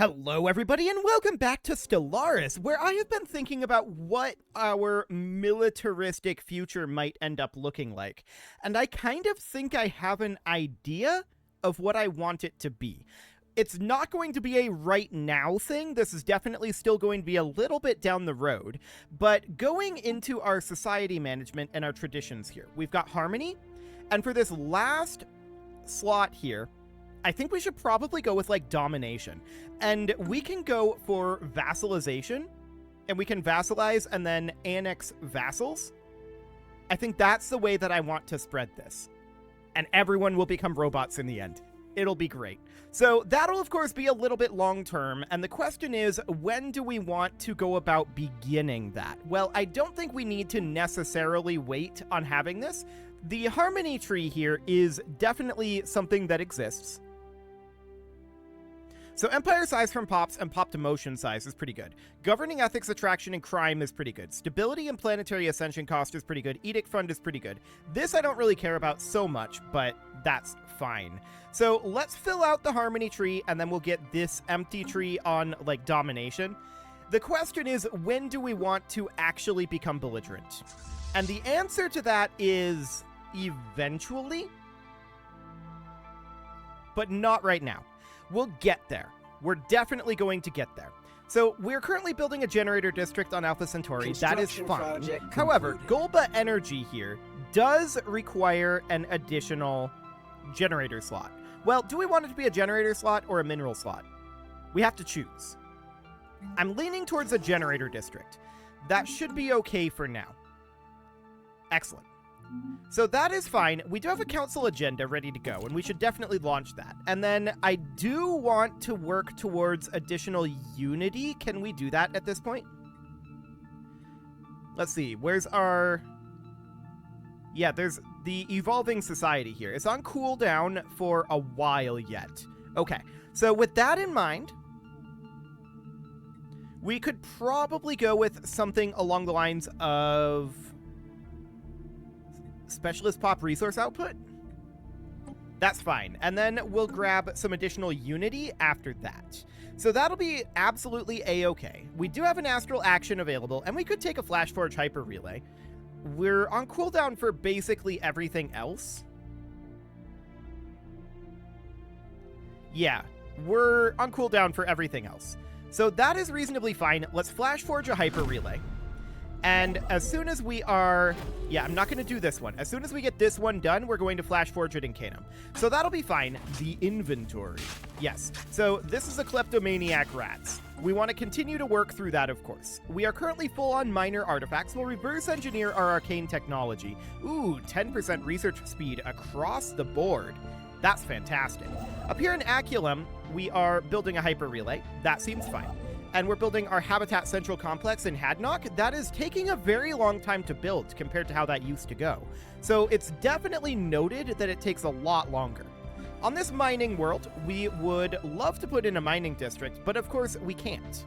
Hello everybody and welcome back to Stellaris, where I have been thinking about what our militaristic future might end up looking like. And I kind of think I have an idea of what I want it to be. It's not going to be a right now thing, this is definitely still going to be a little bit down the road, but going into our society management and our traditions here, we've got harmony, and for this last slot here, I think we should probably go with, like, domination. And we can go for vassalization, and we can vassalize and then annex vassals. I think that's the way that I want to spread this. And everyone will become robots in the end. It'll be great. So that'll, of course, be a little bit long-term, and the question is, when do we want to go about beginning that? Well, I don't think we need to necessarily wait on having this. The harmony tree here is definitely something that exists. So empire size from pops and pop to motion size is pretty good. Governing ethics, attraction, and crime is pretty good. Stability and planetary ascension cost is pretty good. Edict fund is pretty good. This I don't really care about so much, but that's fine. So let's fill out the harmony tree, and then we'll get this empty tree on, like, domination. The question is, when do we want to actually become belligerent? And the answer to that is eventually, but not right now. We'll get there. We're definitely going to get there. So we're currently building a generator district on Alpha Centauri. That is fine. However, Golba Energy here does require an additional generator slot. Well, do we want it to be a generator slot or a mineral slot? We have to choose. I'm leaning towards a generator district. That should be okay for now. Excellent. So that is fine. We do have a council agenda ready to go, and we should definitely launch that. And then I do want to work towards additional unity. Can we do that at this point? Let's see. Where's our... Yeah, there's the evolving society here. It's on cooldown for a while yet. Okay, so with that in mind, we could probably go with something along the lines of... Specialist pop resource output? That's fine. And then we'll grab some additional unity after that. So that'll be absolutely a-okay. We do have an astral action available, and we could take a Flash Forge Hyper Relay. We're on cooldown for basically everything else. Yeah, we're on cooldown for everything else. So that is reasonably fine. Let's Flash Forge a Hyper Relay. And as soon as we are... Yeah, I'm not going to do this one. As soon as we get this one done, we're going to Flash Forge it in Canum. So that'll be fine. The inventory. Yes. So this is a Kleptomaniac Rats. We want to continue to work through that, of course. We are currently full on minor artifacts. We'll reverse engineer our arcane technology. Ooh, 10% research speed across the board. That's fantastic. Up here in Aculum, we are building a Hyper Relay. That seems fine. And we're building our Habitat Central Complex in Hadnock. That is taking a very long time to build compared to how that used to go. So it's definitely noted that it takes a lot longer. On this mining world, we would love to put in a mining district, but of course we can't.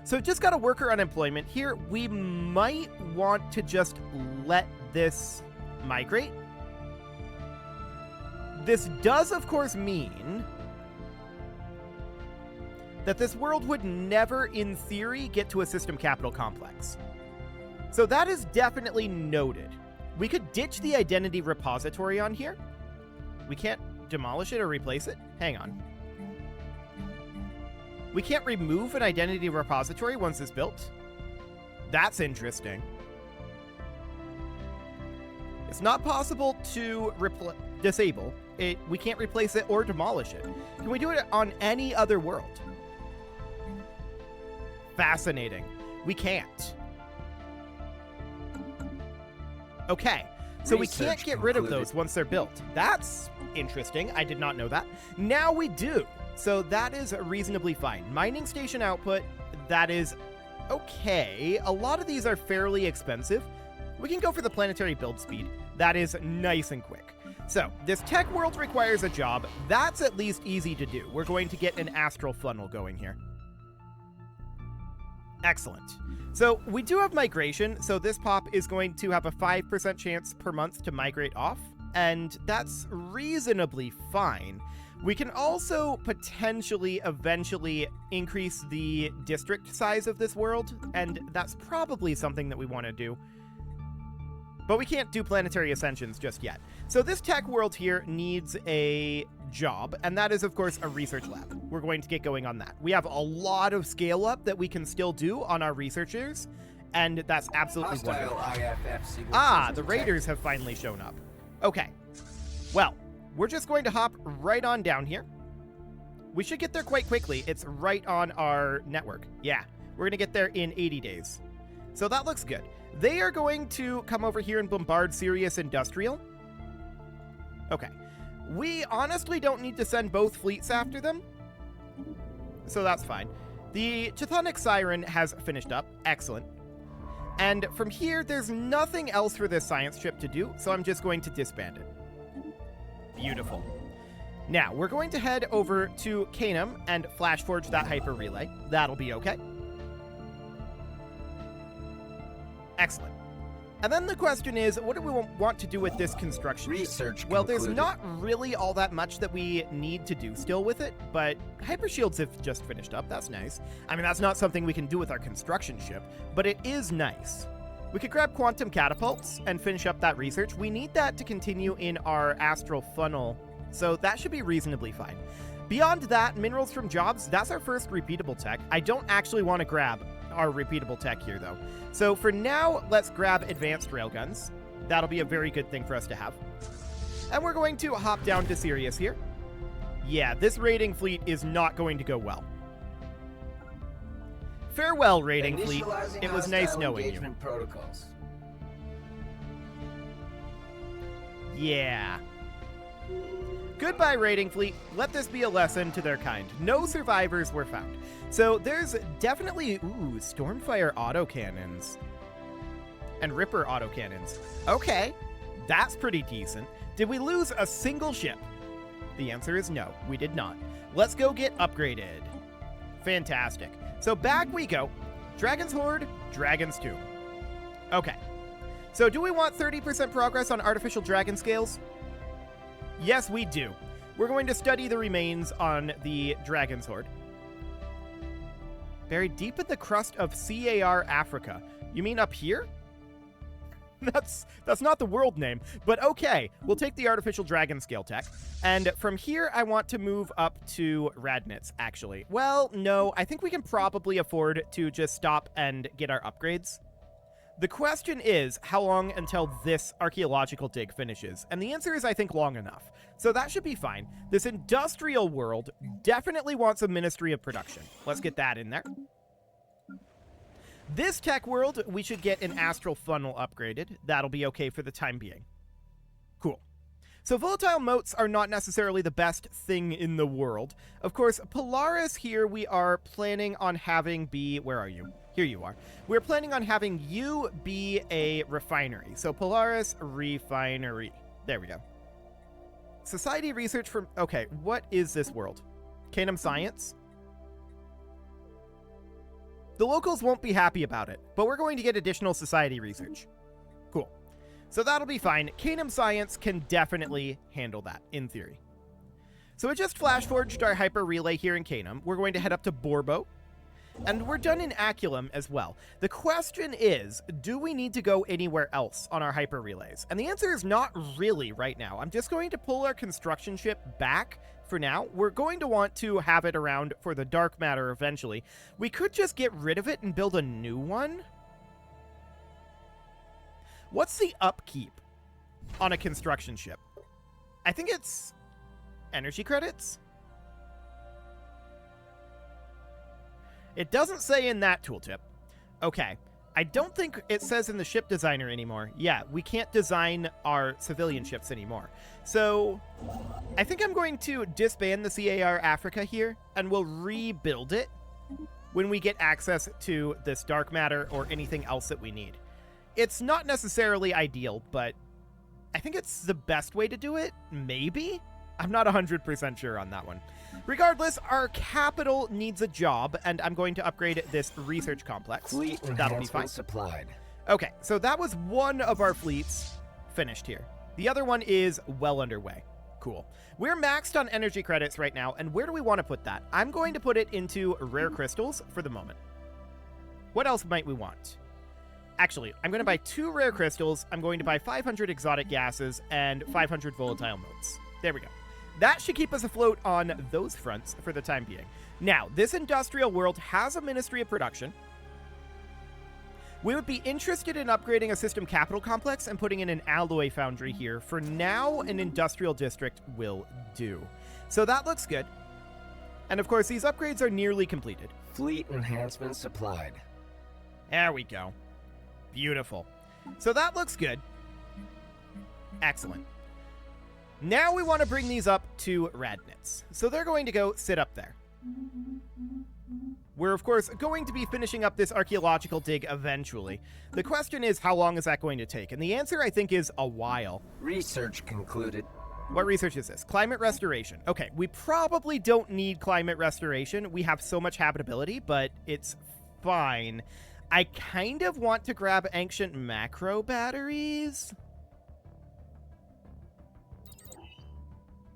So just got a worker unemployment here. We might want to just let this migrate. This does, of course, mean that this world would never, in theory, get to a system capital complex. So that is definitely noted. We could ditch the identity repository on here. We can't demolish it or replace it. Hang on. We can't remove an identity repository once it's built. That's interesting. It's not possible to disable it. We can't replace it or demolish it. Can we do it on any other world? Fascinating. We can't. Okay, so we can't get rid of those once they're built. That's interesting. I did not know that. Now we do. So that is reasonably fine. Mining station output, that is okay. A lot of these are fairly expensive. We can go for the planetary build speed. That is nice and quick. So this tech world requires a job. That's at least easy to do. We're going to get an astral funnel going here. Excellent. So we do have migration, so this pop is going to have a 5% chance per month to migrate off, and that's reasonably fine. We can also potentially eventually increase the district size of this world, and that's probably something that we want to do. But we can't do planetary ascensions just yet. So this tech world here needs a job, and that is, of course, a research lab. We're going to get going on that. We have a lot of scale up that we can still do on our researchers, and that's absolutely wonderful. Ah, the raiders have finally shown up. Okay. Well, we're just going to hop right on down here. We should get there quite quickly. It's right on our network. Yeah, we're going to get there in 80 days. So that looks good. They are going to come over here and bombard Sirius Industrial. Okay. We honestly don't need to send both fleets after them, so that's fine. The Chthonic Siren has finished up. Excellent. And from here, there's nothing else for this science ship to do, so I'm just going to disband it. Beautiful. Now, we're going to head over to Canum and flash forge that hyper relay. That'll be okay. Excellent. And then the question is, what do we want to do with this construction? Research Well, concluded. there's not really all that much that we need to do still with it, but hyper shields have just finished up. That's nice. I mean, that's not something we can do with our construction ship, but it is nice. We could grab quantum catapults and finish up that research. We need that to continue in our astral funnel, so that should be reasonably fine. Beyond that, minerals from jobs, that's our first repeatable tech. I don't actually want to grab our repeatable tech here, though. So for now, let's grab advanced railguns. That'll be a very good thing for us to have. And we're going to hop down to Sirius here. Yeah, this raiding fleet is not going to go well. Farewell, raiding fleet. It was nice knowing you. Protocols. Yeah. Goodbye, raiding fleet. Let this be a lesson to their kind. No survivors were found. So there's definitely, Stormfire autocannons. And Ripper autocannons. Okay, that's pretty decent. Did we lose a single ship? The answer is no, we did not. Let's go get upgraded. Fantastic. So back we go. Dragon's Horde, Dragon's Tomb. Okay. So do we want 30% progress on artificial dragon scales? Yes, we do. We're going to study the remains on the Dragon's Horde. Buried deep in the crust of CAR Africa. You mean up here? That's not the world name, but okay. We'll take the artificial dragon scale tech. And from here, I want to move up to Radnitz, actually. Well, no, I think we can probably afford to just stop and get our upgrades. The question is, how long until this archaeological dig finishes? And the answer is, I think, long enough. So that should be fine. This industrial world definitely wants a Ministry of Production. Let's get that in there. This tech world, we should get an astral funnel upgraded. That'll be okay for the time being. Cool. So volatile motes are not necessarily the best thing in the world. Of course, Polaris here we are planning on having be... Where are you? Here you are. We're planning on having you be a refinery. So Polaris Refinery. There we go. Society research from... Okay, what is this world? Canum Science? The locals won't be happy about it, but we're going to get additional society research. Cool. So that'll be fine. Canum Science can definitely handle that, in theory. So we just flash forged our hyper relay here in Canum. We're going to head up to Borbo. And we're done in Aculum as well. The question is, do we need to go anywhere else on our hyper relays? And the answer is not really right now. I'm just going to pull our construction ship back for now. We're going to want to have it around for the dark matter eventually. We could just get rid of it and build a new one. What's the upkeep on a construction ship? I think it's energy credits. It doesn't say in that tooltip. Okay. I don't think it says in the ship designer anymore. Yeah, we can't design our civilian ships anymore. So I think I'm going to disband the CAR Africa here, and we'll rebuild it when we get access to this dark matter or anything else that we need. It's not necessarily ideal, but I think it's the best way to do it, maybe? I'm not 100% sure on that one. Regardless, our capital needs a job, and I'm going to upgrade this research complex. Fleet That'll be fine. Supplied. Okay, so that was one of our fleets finished here. The other one is well underway. Cool. We're maxed on energy credits right now, and where do we want to put that? I'm going to put it into rare crystals for the moment. What else might we want? Actually, I'm going to buy 2 rare crystals, I'm going to buy 500 exotic gases, and 500 volatile motes. There we go. That should keep us afloat on those fronts for the time being. Now, this industrial world has a Ministry of Production. We would be interested in upgrading a system capital complex and putting in an alloy foundry here. For now, an industrial district will do. So that looks good. And of course, these upgrades are nearly completed. Fleet enhancements applied. There we go. Beautiful. So that looks good. Excellent. Now we want to bring these up to Radnitz. So they're going to go sit up there. We're, of course, going to be finishing up this archaeological dig eventually. The question is, how long is that going to take? And the answer, I think, is a while. Research concluded. What research is this? Climate restoration. Okay, we probably don't need climate restoration. We have so much habitability, but it's fine. I kind of want to grab ancient macro batteries.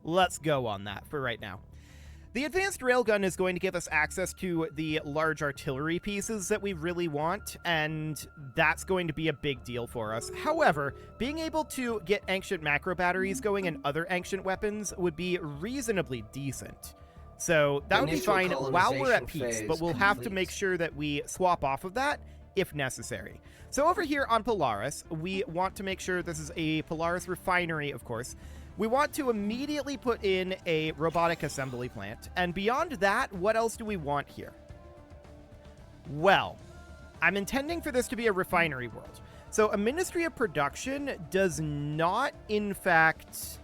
Let's go on that for right now. The advanced railgun is going to give us access to the large artillery pieces that we really want, and that's going to be a big deal for us. However, being able to get ancient macro batteries going and other ancient weapons would be reasonably decent. So that would be fine while we're at peace, but we'll have to make sure that we swap off of that if necessary. So over here on Polaris, we want to make sure this is a Polaris refinery, of course. We want to immediately put in a robotic assembly plant. And beyond that, what else do we want here? Well, I'm intending for this to be a refinery world. So a Ministry of Production does not, in fact...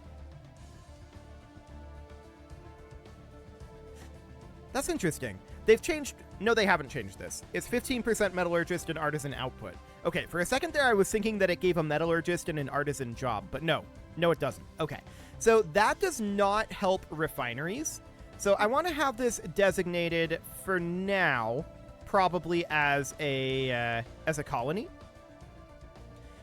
That's interesting. They've changed... No, they haven't changed this. It's 15% metallurgist and artisan output. Okay, for a second there, I was thinking that it gave a metallurgist and an artisan job, but no. No, it doesn't. Okay, so that does not help refineries. So I want to have this designated for now, probably as a colony.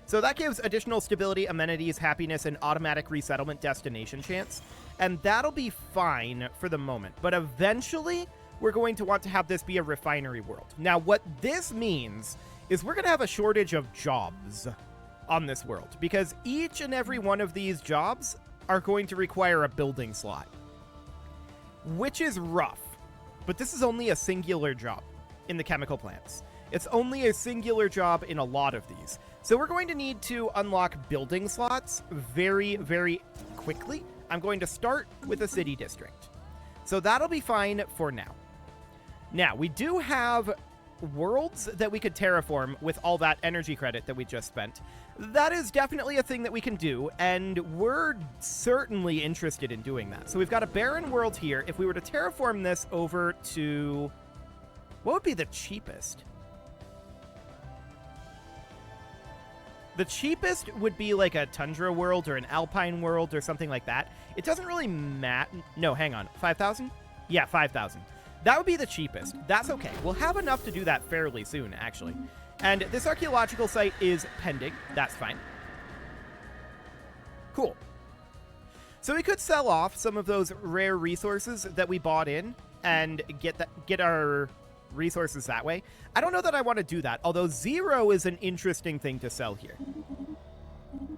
So that gives additional stability, amenities, happiness, and automatic resettlement destination chance. And that'll be fine for the moment. But eventually, we're going to want to have this be a refinery world. Now, what this means is we're going to have a shortage of jobs on this world, because each and every one of these jobs are going to require a building slot, which is rough. But this is only a singular job in the chemical plants. It's only a singular job in a lot of these. So we're going to need to unlock building slots very, very quickly. I'm going to start with a city district. So that'll be fine for now. Now, we do have worlds that we could terraform with all that energy credit that we just spent. That is definitely a thing that we can do, and we're certainly interested in doing that. So we've got a barren world here. If we were to terraform this over to... what would be the cheapest? The cheapest would be like a tundra world or an alpine world or something like that. It doesn't really matter. No, hang on. 5,000? Yeah, 5,000. That would be the cheapest. That's okay. We'll have enough to do that fairly soon, actually. And this archaeological site is pending. That's fine. Cool. So we could sell off some of those rare resources that we bought in and get our resources that way. I don't know that I want to do that, although 0 is an interesting thing to sell here.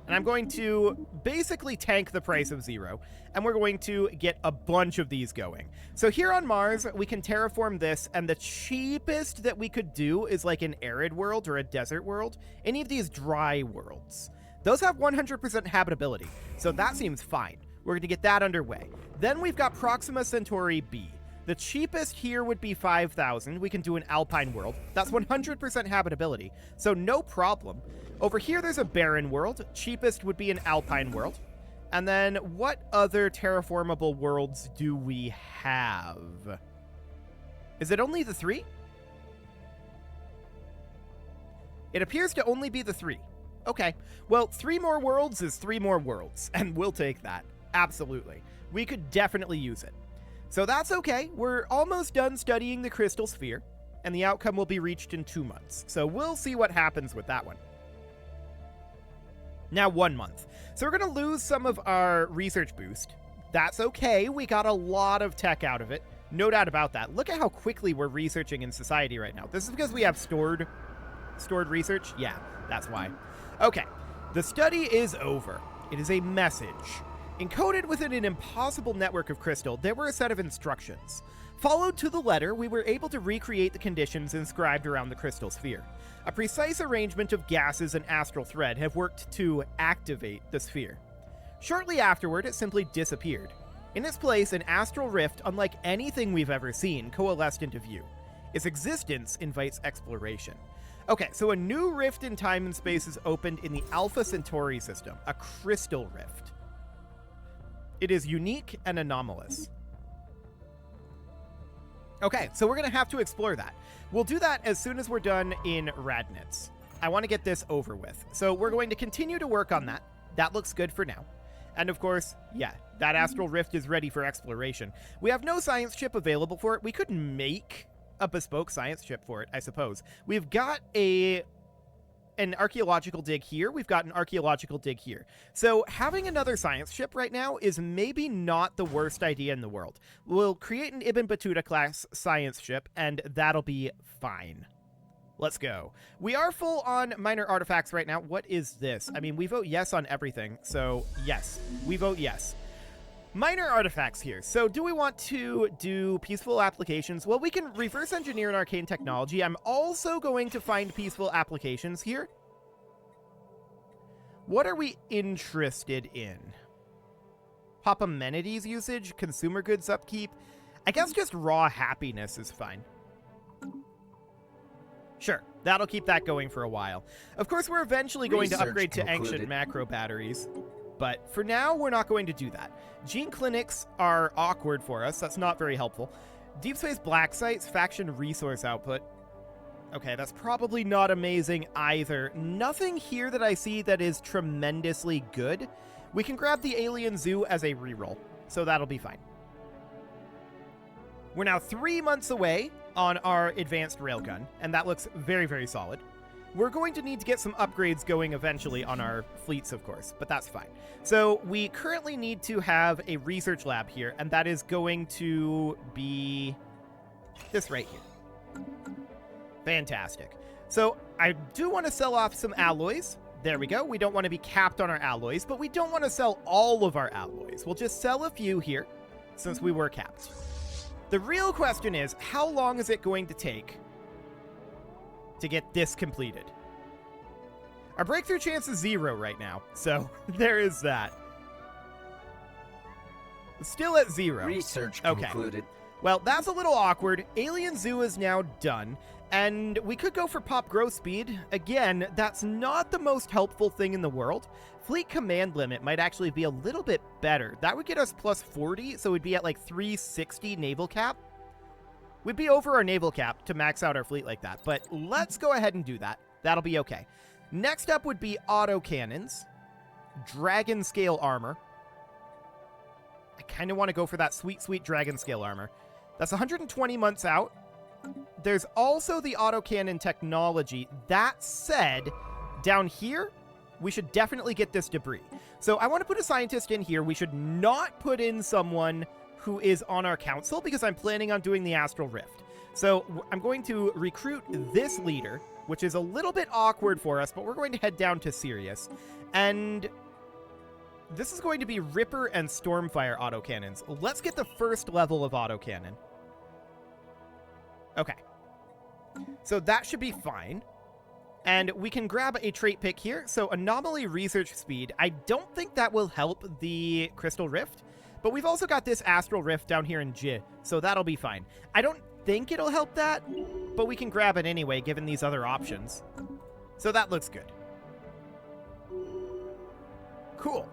And I'm going to basically tank the price of 0, and we're going to get a bunch of these going. So here on Mars, we can terraform this, and the cheapest that we could do is like an arid world or a desert world. Any of these dry worlds. Those have 100% habitability, so that seems fine. We're going to get that underway. Then we've got Proxima Centauri B. The cheapest here would be 5,000. We can do an alpine world. That's 100% habitability, so no problem. Over here, there's a barren world. Cheapest would be an alpine world. And then what other terraformable worlds do we have? Is it only the 3? It appears to only be the 3. Okay, well, 3 more worlds is 3 more worlds, and we'll take that. Absolutely. We could definitely use it. So that's okay. We're almost done studying the crystal sphere, and the outcome will be reached in 2 months. So we'll see what happens with that one. Now 1 month. So we're going to lose some of our research boost That's okay. We got a lot of tech out of it. No doubt about that. Look at how quickly we're researching in society right now. This is because we have stored research? Yeah, that's why. Okay, the study is over. It is a message. Encoded within an impossible network of crystal, there were a set of instructions. Followed to the letter, we were able to recreate the conditions inscribed around the crystal sphere. A precise arrangement of gases and astral thread have worked to activate the sphere. Shortly afterward, it simply disappeared. In its place, an astral rift unlike anything we've ever seen coalesced into view. Its existence invites exploration. Okay, so a new rift in time and space is opened in the Alpha Centauri system, a crystal rift. It is unique and anomalous. Okay, so we're going to have to explore that. We'll do that as soon as we're done in Radnitz. I want to get this over with. So we're going to continue to work on that. That looks good for now. And of course, yeah, that astral rift is ready for exploration. We have no science chip available for it. We could make a bespoke science chip for it, I suppose. We've got an archaeological dig here. We've got an archaeological dig here. So having another science ship right now is maybe not the worst idea in the world. We'll create an Ibn Battuta class science ship, and that'll be fine. Let's go. We are full on minor artifacts right now. What is this? I mean, we vote yes on everything, so yes. We vote yes. Minor artifacts here. So do we want to do peaceful applications? Well, we can reverse engineer an arcane technology. I'm also going to find peaceful applications here. What are we interested in? Pop amenities usage, consumer goods upkeep. I guess just raw happiness is fine. Sure, that'll keep that going for a while. Of course, we're eventually going to upgrade to ancient macro batteries. But for now, we're not going to do that. Gene clinics are awkward for us. That's not very helpful. Deep space black sites, faction resource output. Okay, that's probably not amazing either. Nothing here that I see that is tremendously good. We can grab the alien zoo as a reroll, so that'll be fine. We're now 3 months away on our advanced railgun, and that looks very, very solid. We're going to need to get some upgrades going eventually on our fleets, of course, but that's fine. So we currently need to have a research lab here, and that is going to be this right here. Fantastic. So I do want to sell off some alloys. There we go. We don't want to be capped on our alloys, but we don't want to sell all of our alloys. We'll just sell a few here since we were capped. The real question is, how long is it going to take to get this completed? Our breakthrough chance is 0 right now, so there is that. Still at 0. Research Okay. concluded. Well, that's a little awkward. Alien Zoo is now done, and we could go for pop growth speed. Again, that's not the most helpful thing in the world. Fleet command limit might actually be a little bit better. That would get us plus 40, so we'd be at like 360 naval cap. We'd be over our naval cap to max out our fleet like that, but let's go ahead and do that. That'll be okay. Next up would be autocannons, dragon scale armor. I kind of want to go for that sweet, sweet dragon scale armor. That's 120 months out. There's also the autocannon technology. That said, down here, we should definitely get this debris. So I want to put a scientist in here. We should not put in someone who is on our council because I'm planning on doing the Astral Rift. So I'm going to recruit this leader, which is a little bit awkward for us, but we're going to head down to Sirius. And this is going to be Ripper and Stormfire autocannons. Let's get the first level of autocannon. Okay. So that should be fine. And we can grab a trait pick here. So anomaly research speed. I don't think that will help the Crystal Rift, but we've also got this Astral Rift down here in J, so that'll be fine. I don't think it'll help that, but we can grab it anyway, given these other options. So that looks good. Cool.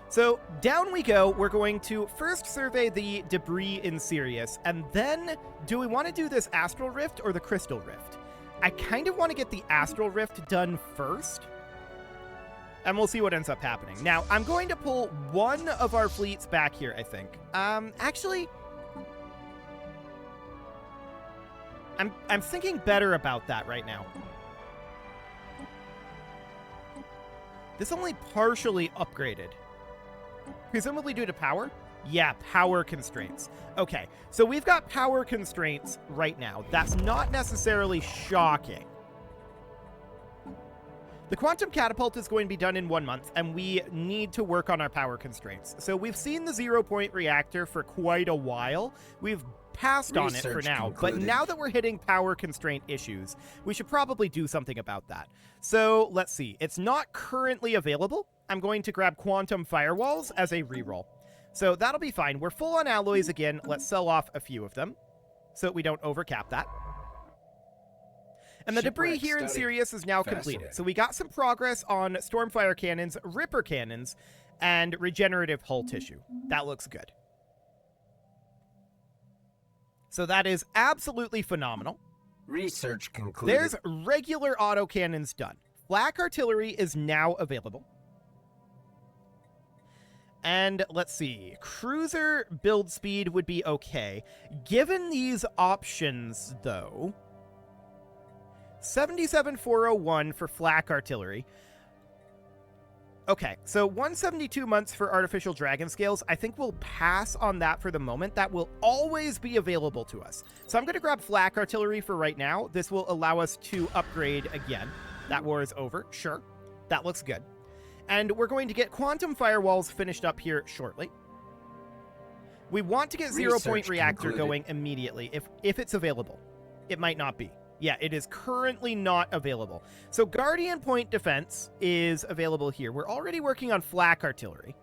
So down we go. We're going to first survey the debris in Sirius, and then do we want to do this Astral Rift or the Crystal Rift? I kind of want to get the Astral Rift done first, and we'll see what ends up happening. Now, I'm going to pull one of our fleets back here, I think. Actually, I'm thinking better about that right now. This only partially upgraded. Presumably due to power? Yeah, power constraints. Okay, so we've got power constraints right now. That's not necessarily shocking. The quantum catapult is going to be done in 1 month, and we need to work on our power constraints. So we've seen the 0-point reactor for quite a while. We've passed on it for now, but now that we're hitting power constraint issues, we should probably do something about that. So let's see. It's not currently available. I'm going to grab quantum firewalls as a reroll. So that'll be fine. We're full on alloys again. Let's sell off a few of them so that we don't overcap that. And the debris here in Sirius is now completed. So we got some progress on Stormfire cannons, Ripper cannons, and regenerative hull tissue. That looks good. So that is absolutely phenomenal. Research concluded. There's regular autocannons done. Flak artillery is now available. And let's see. Cruiser build speed would be okay. Given these options, though... 77,401 for flak artillery. Okay, so 172 months for artificial dragon scales. I think we'll pass on that for the moment. That will always be available to us. So I'm going to grab flak artillery for right now. This will allow us to upgrade again. That war is over. Sure. That looks good. And we're going to get quantum firewalls finished up here shortly. We want to get 0-point reactor going immediately if it's available. It might not be. Yeah, it is currently not available. So Guardian Point Defense is available here. We're already working on flak artillery.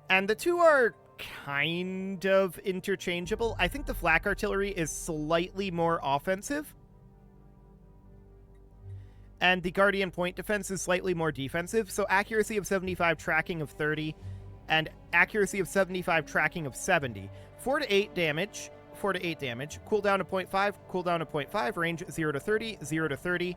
And the two are kind of interchangeable. I think the flak artillery is slightly more offensive. And the Guardian Point Defense is slightly more defensive. So accuracy of 75, tracking of 30, and accuracy of 75, tracking of 70. 4 to 8 damage. 4 to 8 damage. Cooldown to 0.5, cooldown to 0.5, range 0 to 30, 0 to 30.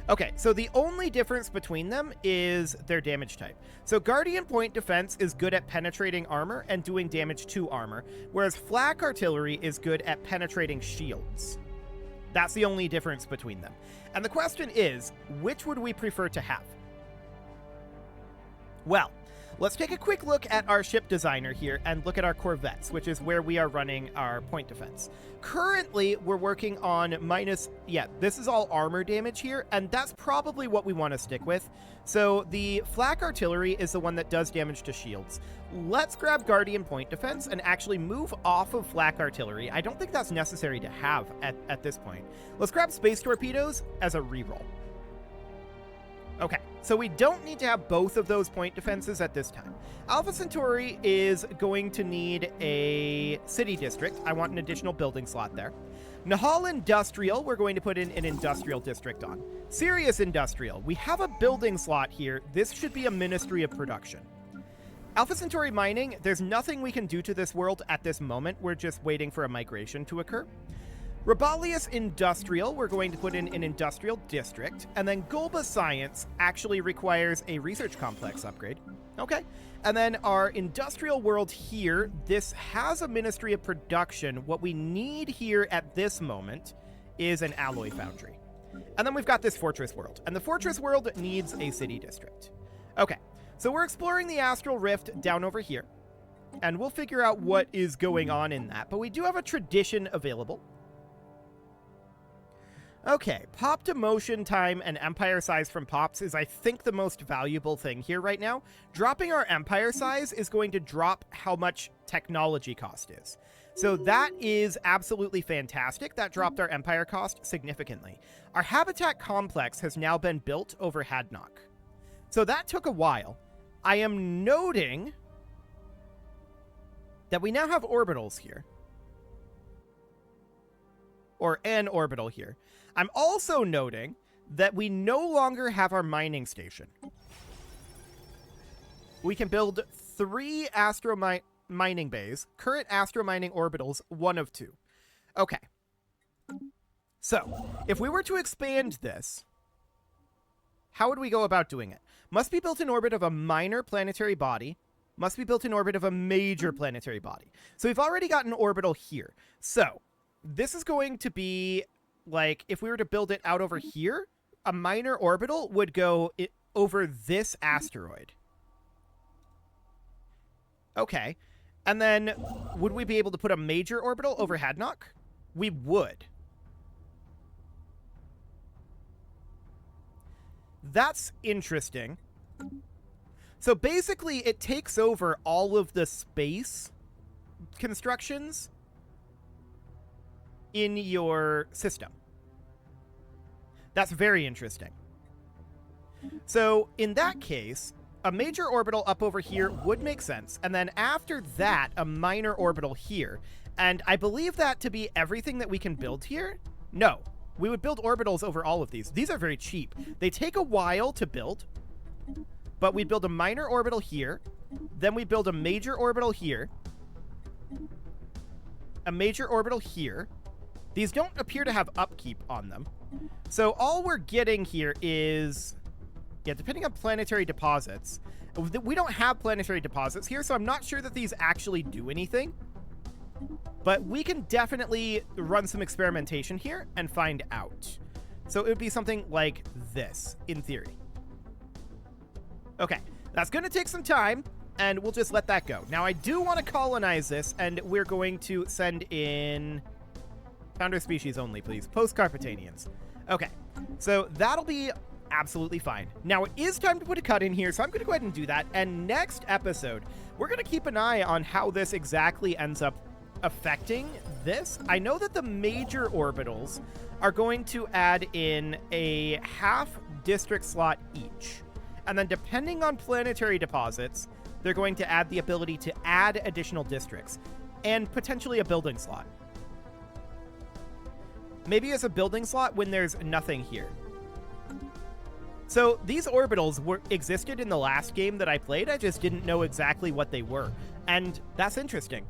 Okay, so the only difference between them is their damage type. So Guardian Point Defense is good at penetrating armor and doing damage to armor, whereas Flak Artillery is good at penetrating shields. That's the only difference between them. And the question is, which would we prefer to have? Well, let's take a quick look at our ship designer here and look at our corvettes, which is where we are running our point defense. Currently, we're working on this is all armor damage here, and that's probably what we want to stick with. So the flak artillery is the one that does damage to shields. Let's grab Guardian Point Defense and actually move off of flak artillery. I don't think that's necessary to have at this point. Let's grab space torpedoes as a reroll. Okay, so we don't need to have both of those point defenses at this time. Alpha Centauri is going to need a city district. I want an additional building slot there. Nahal Industrial, we're going to put in an industrial district on. Sirius Industrial, we have a building slot here. This should be a Ministry of Production. Alpha Centauri Mining, there's nothing we can do to this world at this moment. We're just waiting for a migration to occur. Robalius Industrial, we're going to put in an industrial district. And then Golba Science actually requires a research complex upgrade. Okay. And then our industrial world here, this has a Ministry of Production. What we need here at this moment is an alloy foundry. And then we've got this fortress world. And the fortress world needs a city district. Okay. So we're exploring the Astral Rift down over here. And we'll figure out what is going on in that. But we do have a tradition available. Okay, pop to motion time and empire size from pops is, I think, the most valuable thing here right now. Dropping our empire size is going to drop how much technology cost is. So that is absolutely fantastic. That dropped our empire cost significantly. Our habitat complex has now been built over Hadnock. So that took a while. I am noting that we now have orbitals here. Or an orbital here. I'm also noting that we no longer have our mining station. We can build 3 mining bays, current astro mining orbitals, 1 of 2. Okay. So, if we were to expand this, how would we go about doing it? Must be built in orbit of a minor planetary body. Must be built in orbit of a major planetary body. So we've already got an orbital here. So, this is going to be... like, if we were to build it out over here, a minor orbital would go over this asteroid. Okay. And then would we be able to put a major orbital over Hadnock? We would. That's interesting. So basically, it takes over all of the space constructions in your system. That's very interesting. So in that case, a major orbital up over here would make sense. And then after that, a minor orbital here. And I believe that to be everything that we can build here. No, we would build orbitals over all of these. These are very cheap. They take a while to build, but we build a minor orbital here. Then we build a major orbital here. A major orbital here. These don't appear to have upkeep on them. So all we're getting here is, yeah, depending on planetary deposits. We don't have planetary deposits here, so I'm not sure that these actually do anything. But we can definitely run some experimentation here and find out. So it would be something like this, in theory. Okay, that's going to take some time, and we'll just let that go. Now, I do want to colonize this, and we're going to send in founder species only, please. Post-Carpetanians. Okay, so that'll be absolutely fine. Now, it is time to put a cut in here, so I'm going to go ahead and do that. And next episode, we're going to keep an eye on how this exactly ends up affecting this. I know that the major orbitals are going to add in a half district slot each. And then depending on planetary deposits, they're going to add the ability to add additional districts and potentially a building slot. Maybe as a building slot when there's nothing here. So these orbitals existed in the last game that I played. I just didn't know exactly what they were. And that's interesting.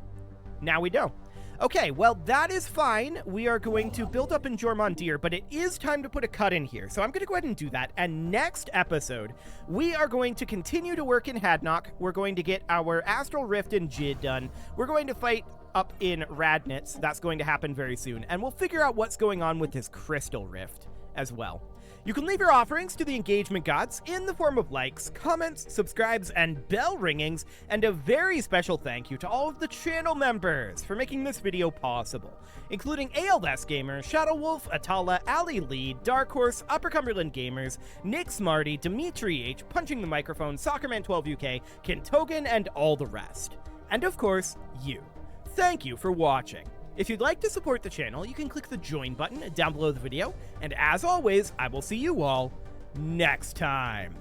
Now we know. Okay, well, that is fine. We are going to build up in Jormundir, but it is time to put a cut in here. So I'm going to go ahead and do that. And next episode, we are going to continue to work in Hadnock. We're going to get our Astral Rift and Jid done. We're going to fight up in Radnitz. That's going to happen very soon. And we'll figure out what's going on with this Crystal Rift as well. You can leave your offerings to the engagement gods in the form of likes, comments, subscribes, and bell ringings, and a very special thank you to all of the channel members for making this video possible, including ALS Gamer, Shadow Wolf, Atala, Ali Lee, Dark Horse, Upper Cumberland Gamers, Nick Smarty, Dimitri H, Punching the Microphone, Soccerman12UK, Kintogan, and all the rest. And of course, you. Thank you for watching. If you'd like to support the channel, you can click the join button down below the video, and as always, I will see you all next time.